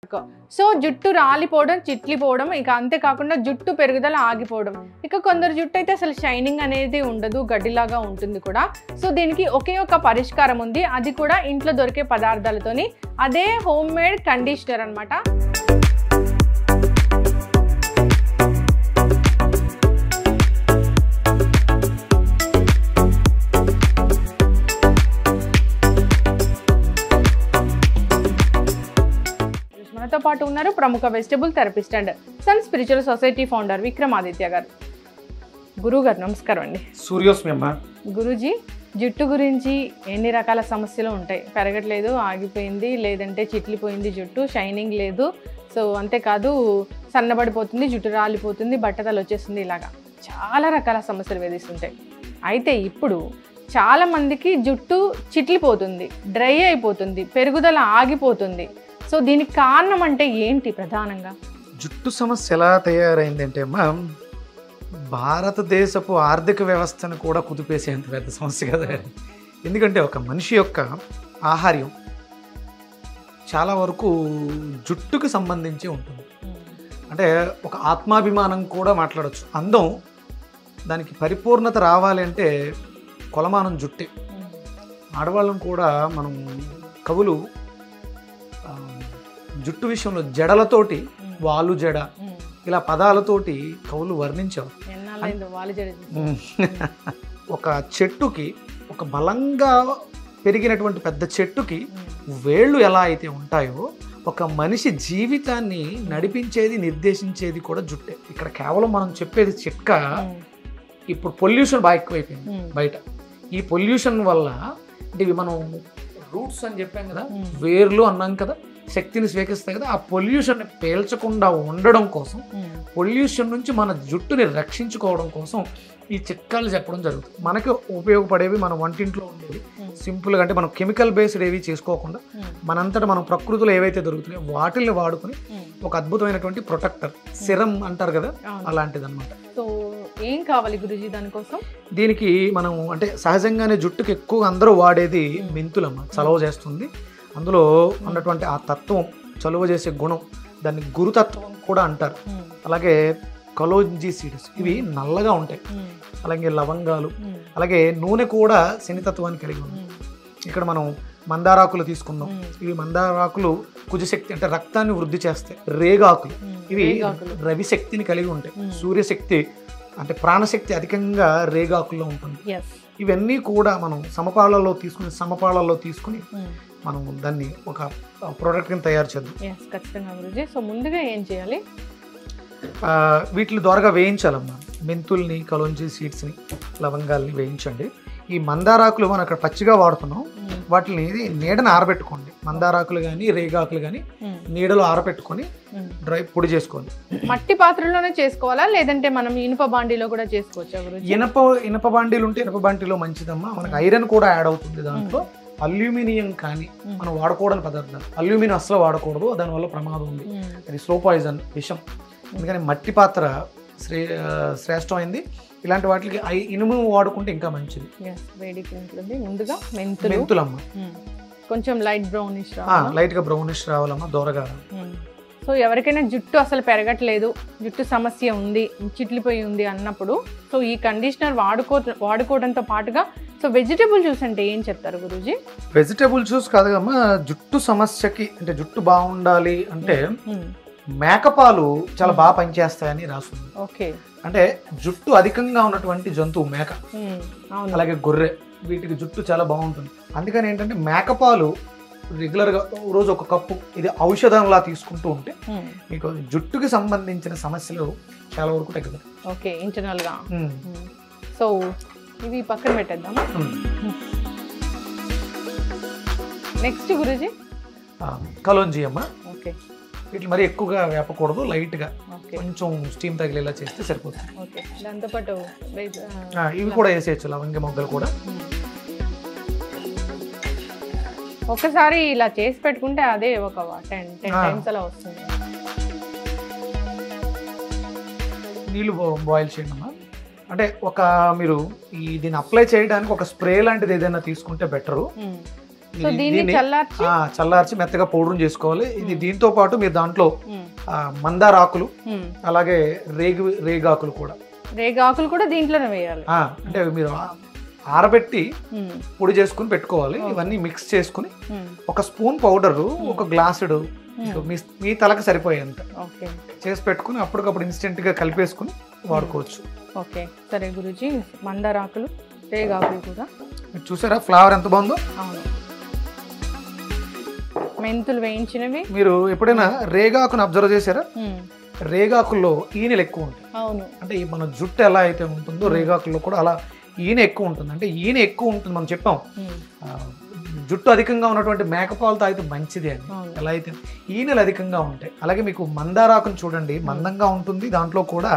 మటుకు. సో జుట్టు రాలిపోవడం, చిట్లిపోవడం, ఇక అంతేకాకుండా జుట్టు పెరుగుదల ఆగిపోవడం. ఇక కొందరు జుట్టు అయితే అసలు షైనింగ్ అనేది ఉండదు, గడ్డిలాగా ఉంటుంది కూడా. సో దీనికి ఒకే ఒక పరిష్కారం ఉంది, అది కూడా ఇంట్లో దొరికే పదార్థాలతోని. అదే హోమ్ మేడ్ కండిషనర్ అనమాట. మనతో పాటు ఉన్నారు ప్రముఖ vegetable therapist and sun spiritual society founder Vikramaditya గారు. గురువు గారు నమస్కారం అండి. సూర్యోస్మి అమ్మ. గురూజీ, జుట్టు గురించి ఎన్ని రకాల సమస్యలు ఉంటాయి. పెరగట్లేదు, ఆగిపోయింది, లేదంటే చిట్లిపోయింది జుట్టు, షైనింగ్ లేదు. సో అంతేకాదు సన్నబడిపోతుంది, జుట్టు రాలిపోతుంది, బట్టతలు వచ్చేస్తుంది, ఇలాగా చాలా రకాల సమస్యలు వేధిస్తుంటాయి. అయితే ఇప్పుడు చాలా మందికి జుట్టు చిట్లిపోతుంది, డ్రై అయిపోతుంది, పెరుగుదల ఆగిపోతుంది. సో దీనికి కారణం అంటే ఏంటి ప్రధానంగా? జుట్టు సమస్య ఎలా తయారైందంటే అమ్మా, భారతదేశపు ఆర్థిక వ్యవస్థను కూడా కుదిపేసేంత పెద్ద సమస్య కదా. ఎందుకంటే ఒక మనిషి యొక్క ఆహార్యం చాలా వరకు జుట్టుకు సంబంధించి ఉంటుంది. అంటే ఒక ఆత్మాభిమానం కూడా మాట్లాడచ్చు. అందం దానికి పరిపూర్ణత రావాలి అంటే కొలమానం జుట్టే. ఆడవాళ్ళను కూడా మనం కవులు జుట్టు విషయంలో జడలతోటి, వాలు జడ, ఇలా పదాలతోటి కవులు వర్ణించారు. ఒక చెట్టుకి, ఒక బలంగా పెరిగినటువంటి పెద్ద చెట్టుకి వేళ్ళు ఎలా అయితే ఉంటాయో, ఒక మనిషి జీవితాన్ని నడిపించేది, నిర్దేశించేది కూడా జుట్టే. ఇక్కడ కేవలం మనం చెప్పేది చిట్కా. ఇప్పుడు పొల్యూషన్ బాగా ఎక్కువైపోయింది బయట. ఈ పొల్యూషన్ వల్ల అంటే ఇవి మనం రూట్స్ అని చెప్పాం కదా, వేర్లు అన్నాం కదా, శక్తిని స్వీకరిస్తాయి కదా. ఆ పొల్యూషన్ పేల్చకుండా ఉండడం కోసం, పొల్యూషన్ నుంచి మన జుట్టుని రక్షించుకోవడం కోసం ఈ చిట్కాలు చెప్పడం జరుగుతుంది. మనకి ఉపయోగపడేవి మన వంటింట్లో ఉండేవి సింపుల్గా, అంటే మనం కెమికల్ బేస్డ్ ఏవి చేసుకోకుండా మనంతటా మనం ప్రకృతిలో ఏవైతే దొరుకుతున్నాయో వాటిల్ని వాడుకుని ఒక అద్భుతమైనటువంటి ప్రొటెక్టర్, సిరం అంటారు కదా, అలాంటిది అనమాట. సో ఏం కావాలి గురుజీ దానికోసం? దీనికి మనం అంటే సహజంగానే జుట్టుకి ఎక్కువ అందరూ వాడేది మెంతులమ్మ. చలవ చేస్తుంది. అందులో ఉన్నటువంటి ఆ తత్వం, చలువ చేసే గుణం, దాన్ని గురుతత్వం కూడా అంటారు. అలాగే కలోంజీ సీడ్స్, ఇవి నల్లగా ఉంటాయి. అలాగే లవంగాలు, అలాగే నూనె కూడా శనితత్వాన్ని కలిగి ఉంది. ఇక్కడ మనం మందారాకులు తీసుకున్నాం. ఇవి మందారాకులు కుజశక్తి అంటే రక్తాన్ని వృద్ధి చేస్తాయి. రేగాకులు, ఇవి రవి శక్తిని కలిగి ఉంటాయి. సూర్యశక్తి అంటే ప్రాణశక్తి అధికంగా రేగాకుల్లో ఉంటుంది. ఇవన్నీ కూడా మనం సమపాళల్లో తీసుకుని మనం దాన్ని ఒక ప్రోడక్ట్ కింద తయారు చేద్దాం. ఖచ్చితంగా గురూజీ. సో ముందుగా ఏం చేయాలి? వీటిని దోరగా వేయించాలమ్మా. మెంతుల్ని, కలోంజీ సీడ్స్ని, లవంగాల్ని వేయించండి. ఈ మందారాకులు మనం అక్కడ పచ్చిగా వాడుతున్నాం. వాటిని నీడను ఆరబెట్టుకోండి. మందారాకులు కానీ, రేగాకులు కానీ నీడలో ఆరబెట్టుకొని డ్రై పొడి చేసుకోండి. మట్టి పాత్రలోనే చేసుకోవాలా, లేదంటే మనం ఇనుప బాండీలో కూడా చేసుకోవచ్చా గురూజీ? ఇనుప బాండీలు ఉంటే ఇనుప బాండీలో మంచిదమ్మా. మనకు ఐరన్ కూడా యాడ్ అవుతుంది దాంట్లో. అల్యూమినియం కానీ మనం వాడకూడని పదార్థాలు. అల్యూమినియం అసలు వాడకూడదు, దానివల్ల ప్రమాదం ఉంది. అది స్లో పాయిజన్, విషం. అందుకని మట్టి పాత్ర శ్రేష్టమైంది. ఇలాంటి వాటికి ఇనుము వాడుకుంటే ఇంకా మంచిది. ముందుగా మెంతులమ్మ కొంచెం లైట్ గా బ్రౌనిష్ రావాలమ్మా, దోరగా. సో ఎవరికైనా జుట్టు అసలు పెరగట్లేదు, జుట్టు సమస్య ఉంది, చిట్లిపోయి ఉంది అన్నప్పుడు సో ఈ కండిషనర్ వాడుకోవడంతో పాటుగా సో వెజిటబుల్ జ్యూస్ అంటే ఏం చెప్తారు గురూజీ? వెజిటబుల్ జ్యూస్ కాదుగమ్మా, జుట్టు సమస్యకి అంటే జుట్టు బాగుండాలి అంటే మేకపాలు చాలా బాగా పనిచేస్తాయని రాస్తుంది. ఓకే. అంటే జుట్టు అధికంగా ఉన్నటువంటి జంతువు మేక, అలాగే గొర్రె, వీటికి జుట్టు చాలా బాగుంటుంది. అందుకని ఏంటంటే మేకపాలు రెగ్యులర్గా రోజు ఒక కప్పు ఇది ఔషధంలా తీసుకుంటూ ఉంటే మీకు జుట్టుకి సంబంధించిన సమస్యలు చాలా వరకు తగ్గుతాయి. ఓకే, ఇంటర్నల్గా. సో ఇవి పక్కన పెట్టేద్దామా? నెక్స్ట్ గురూజీ కలోంజీ అమ్మ. ఓకే. వీటిని మరి ఎక్కువగా వేపకూడదు, లైట్గా కొంచెం స్టీమ్ తగిలేలా చేస్తే సరిపోతుంది. ఓకే. దాంతోపాటు ఇవి కూడా వేసేయచ్చు, లవంగ మొగ్గలు కూడా. ఒకసారి ఇలా చేసి పెట్టుకుంటే అదే ఒక 10 టైమ్స్ అలా వస్తుంది. నీళ్ళు బాయిల్ చేయండి అమ్మా. అంటే ఒక మీరు దీన్ని అప్లై చేయడానికి ఒక స్ప్రే లాంటిది ఏదైనా తీసుకుంటే బెటరు. సో దీన్ని చల్లార్చి చల్లార్చి మెత్తగా పౌడర్ చేసుకోవాలి. ఇది దీంతో పాటు మీరు దాంట్లో మందార ఆకులు అలాగే రేగాకులు కూడా దీంట్లోనే వేయాలి. అంటే మీరు ఆరబెట్టి పొడి చేసుకుని పెట్టుకోవాలి. ఇవన్నీ మిక్స్ చేసుకుని ఒక స్పూన్ పౌడర్ ఒక గ్లాసుడు మీ తలకు సరిపోయేంత చేసి పెట్టుకుని అప్పటికప్పుడు ఇన్స్టెంట్ గా కలిపేసుకుని వాడుకోవచ్చు. ఓకే సరే గురూజీ, మందారాకులు రేగాకులు కూడా మీరు చూసారా ఫ్లేవర్ ఎంత బాగుందో. అవును, మెంతులు వేయించినవి. మీరు ఎప్పుడైనా రేగాకును అబ్జర్వ్ చేశారా? రేగాకుల్లో ఈనెలు ఎక్కువ ఉంటాయి. అవును, అంటే మన జుట్టు ఎలా అయితే ఉంటుందో రేగాకుల్లో కూడా అలా ఈనె ఎక్కువ ఉంటుంది. అంటే ఈనె ఎక్కువ ఉంటుంది మనం చెప్పాం, జుట్టు అధికంగా ఉన్నటువంటి మేకపాలు తాగితే మంచిది అని. ఎలా అయితే ఈనెలు అధికంగా ఉంటాయి. అలాగే మీకు మందారాకును చూడండి, మందంగా ఉంటుంది, దాంట్లో కూడా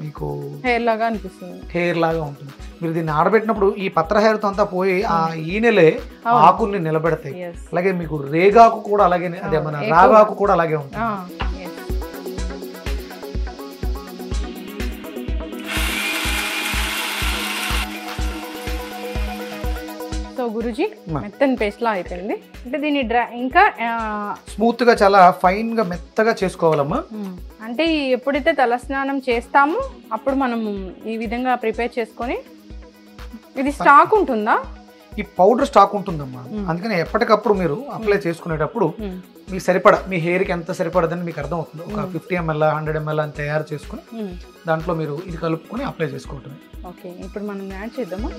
మీకు హెయిర్ లాగా అనిపిస్తుంది, హెయిర్ లాగా ఉంటుంది. మీరు దీన్ని ఆడబెట్టినప్పుడు ఈ పత్ర హెయిర్ తో అంతా పోయి ఆ ఈనెలే ఆకుల్ని నిలబెడతాయి. అలాగే మీకు రేగాకు కూడా అలాగే, అదే మన రాగాకు కూడా అలాగే ఉంటుంది. సో గురూజీ, మెత్తని పేస్ట్ లా అయిపోయింది. అంటే దీన్ని ఇంకా స్మూత్ గా చాలా ఫైన్ గా మెత్తగా చేసుకోవాలమ్మా. అంటే ఎప్పుడైతే తలస్నానం చేస్తామో అప్పుడు మనం ఈ విధంగా ప్రిపేర్ చేసుకొని, ఇది స్టాక్ ఉంటుందా? ఈ పౌడర్ స్టాక్ ఉంటుందమ్మా. అందుకని ఎప్పటికప్పుడు మీరు అప్లై చేసుకునేటప్పుడు మీకు సరిపడా, మీ హెయిర్ కి ఎంత సరిపడదని మీకు అర్థం అవుతుంది. ఒక 50 ml 100 ml అని తయారు చేసుకుని దాంట్లో మీరు ఇది కలుపుకొని అప్లై చేసుకోవటం. ఓకే, ఇప్పుడు మనం యాడ్ చేద్దామా?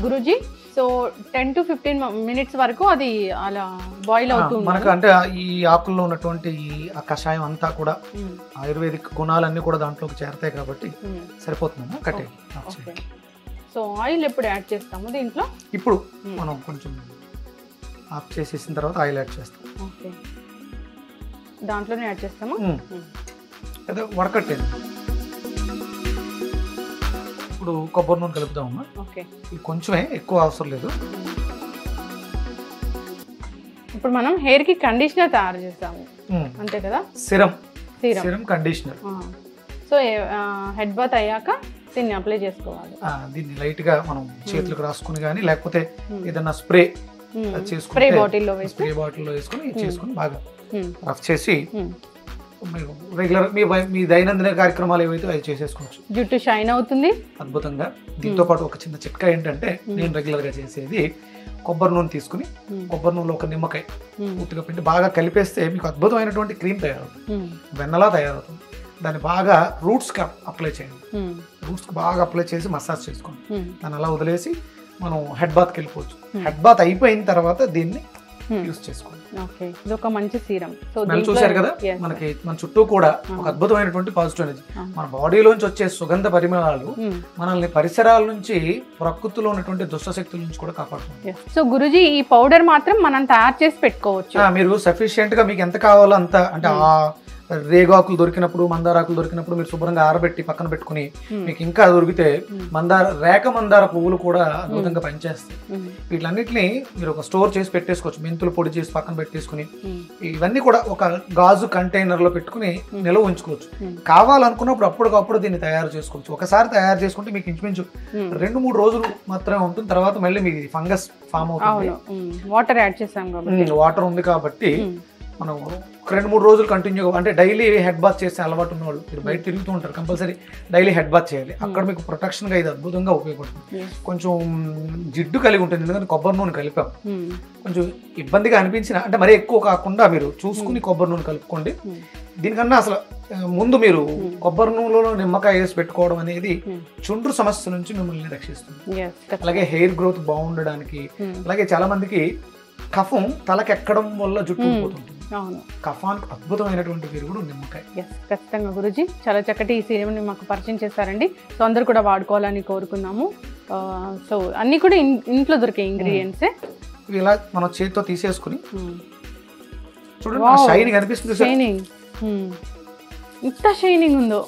గురూజీ, సో 10 to 15 minutes వరకు అది అలా బాయిల్ అవుతుంది మనకు. అంటే ఈ ఆకుల్లో ఉన్నటువంటి ఆ కషాయం అంతా కూడా ఆయుర్వేదిక్ గుణాలన్నీ కూడా దాంట్లోకి చేరతాయి కాబట్టి సరిపోతుందమ్మా. కట్టే. సో ఆయిల్ ఎప్పుడు యాడ్ చేస్తాము దీంట్లో? ఇప్పుడు మనం కొంచెం ఆఫ్ చేసేసిన తర్వాత ఆయిల్ యాడ్ చేస్తాం. ఓకే, దాంట్లోనే యాడ్ చేస్తాము. అదే వడకట్టేది. ఇప్పుడు కొబ్బరి నూనె కలుపుదామమ్మా. ఓకే, ఇది కొంచెమే, ఎక్కువ అవసరం లేదు. ఇప్పుడు మనం హెయిర్ కి కండిషనర్ తయారు చేస్తాము అంతే కదా? Serum conditioner. So head bath అయ్యాక దీన్ని అప్లై చేసుకోవాలి. దీన్ని లైట్ గా మనం చేతులకు రాసుకుని కానీ లేకపోతే ఏదన్నా స్ప్రే చేసుకుని స్ప్రే బాటిల్లో వేసుకుని బాగా రఫ్ చేసి మీరు రెగ్యులర్ మీ దైనందిన కార్యక్రమాలు ఏవైతే అవి చేసేసుకోవచ్చు. జుట్టు షైన్ అవుతుంది అద్భుతంగా. దీంతో పాటు ఒక చిన్న చిట్కా ఏంటంటే, నేను రెగ్యులర్ గా చేసేది కొబ్బరి నూనె తీసుకుని కొబ్బరి నూనెలో ఒక నిమ్మకాయ పూర్తిగా పిండి బాగా కలిపేస్తే మీకు అద్భుతమైనటువంటి క్రీమ్ తయారవుతుంది, వెన్నలా తయారవుతుంది. దాన్ని బాగా రూట్స్ కి అప్లై చేయండి. రూట్స్ కి బాగా అప్లై చేసి మసాజ్ చేసుకోండి. దాన్ని అలా వదిలేసి మనం హెడ్ బాత్కి వెళ్ళిపోవచ్చు. హెడ్ బాత్ అయిపోయిన తర్వాత దీన్ని యూస్ చేసుకోండి. ఓకే, ఇది ఒక మంచి సీరం. సో చూసారు కదా, మనకి మన చుట్టూ కూడా ఒక అద్భుతమైనటువంటి పాజిటివ్ ఎనర్జీ. మన బాడీలోంచి వచ్చే సుగంధ పరిమళాలు మనల్ని పరిసరాల నుంచి, ప్రకృతిలో ఉన్నటువంటి దుష్ట శక్తుల నుంచి కూడా కాపాడుతుంది. సో గురూజీ, ఈ పౌడర్ మాత్రం మనం తయారు చేసి పెట్టుకోవచ్చు. మీరు సఫిషియెంట్ గా మీకు ఎంత కావాలో అంత, అంటే ఆ రేగాకులు దొరికినప్పుడు, మందారాకులు దొరికినప్పుడు మీరు శుభ్రంగా ఆరబెట్టి పక్కన పెట్టుకుని, మీకు ఇంకా దొరికితే రేఖ మందార పువ్వులు కూడా అద్భుతంగా పనిచేస్తాయి. వీటిలన్నిటిని మీరు ఒక స్టోర్ చేసి పెట్టేసుకోవచ్చు. మెంతులు పొడి చేసి పక్కన పెట్టేసుకుని ఇవన్నీ కూడా ఒక గాజు కంటైనర్ లో పెట్టుకుని నిల్వ ఉంచుకోవచ్చు. కావాలనుకున్నప్పుడు అప్పటికప్పుడు దీన్ని తయారు చేసుకోవచ్చు. ఒకసారి తయారు చేసుకుంటే మీకు ఇంచుమించు 2-3 రోజులు మాత్రమే ఉంటుంది. తర్వాత మళ్ళీ మీకు ఫంగస్ ఫామ్ అవుతుంది. వాటర్ యాడ్ చేసాం కాబట్టి, వాటర్ ఉంది కాబట్టి మనం 2-3 రోజులు కంటిన్యూగా, అంటే డైలీ హెడ్ బాత్ చేసే అలవాటు ఉన్న వాళ్ళు, మీరు బయట తిరుగుతూ ఉంటారు, కంపల్సరీ డైలీ హెడ్ బాత్ చేయాలి. అక్కడ మీకు ప్రొటెక్షన్గా ఇది అద్భుతంగా ఉపయోగపడుతుంది. కొంచెం జిడ్డు కలిగి ఉంటుంది, ఎందుకంటే కొబ్బరి నూనె కలిపాం. కొంచెం ఇబ్బందిగా అనిపించిన, అంటే మరీ ఎక్కువ కాకుండా మీరు చూసుకుని కొబ్బరి నూనె కలుపుకోండి. దీనికన్నా అసలు ముందు మీరు కొబ్బరి నూనెలో నిమ్మకాయ వేసి పెట్టుకోవడం అనేది చుండ్రు సమస్య నుంచి మిమ్మల్ని రక్షిస్తుంది. అలాగే హెయిర్ గ్రోత్ బాగుండడానికి, అలాగే చాలా మందికి కఫం తలకెక్కడం వల్ల జుట్టు పోతుంటుంది. కఫానికి అద్భుతమైనటువంటి విరుగుడు నిమ్మకాయ. ఖచ్చితంగా గురూజీ, చాలా చక్కటి ఈ సీరంని మాకు పరిచయం చేశారండి. సో అందరు కూడా వాడుకోవాలని కోరుకున్నాము. సో అన్ని కూడా ఇంట్లో దొరికే ఇంగ్రీడియంట్సే. ఇలా మనం చేతితో తీసేసుకుని చూడండి, షైనింగ్ అనిపిస్తుంది. షైనింగ్, ఇంత షైనింగ్ ఉందో.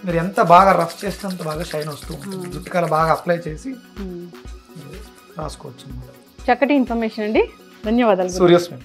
మీరు ఎంత బాగా రఫ్ చేస్తే అంత బాగా షైన్ వస్తూ ఉంటుంది. జుట్టుకాల బాగా అప్లై చేసి రాసుకోవచ్చు. చక్కటి ఇన్ఫర్మేషన్ అండి, ధన్యవాదాలు. సూర్యస్మి.